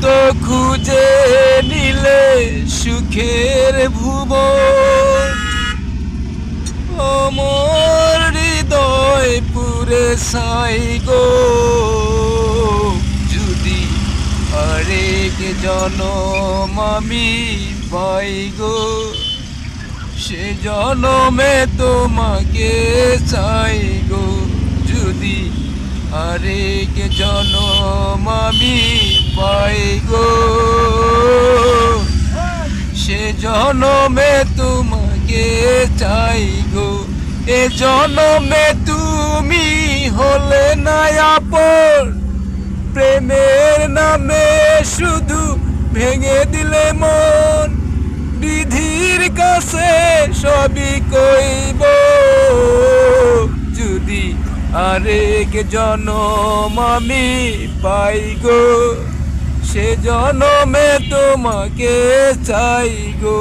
তো খুঁজে নিলে সুখের ভুবন, আমার হৃদয় পুরে সাই গো। যদি আরেক জনম আমি পাই গো, সে জনমে তোমাকে চাই গো। যদি আরেক জনম আমি পাই গো, সে জনমে তোমাকে চাই গো। এ জনমে তুমি হলে না আপন, প্রেমের নামে শুধু ভেঙে দিলে মন। বিধির কাছে সবই কইব, যদি আরেক জনম আমি পাই গো, সে জনমে তোমাকে চাই গো।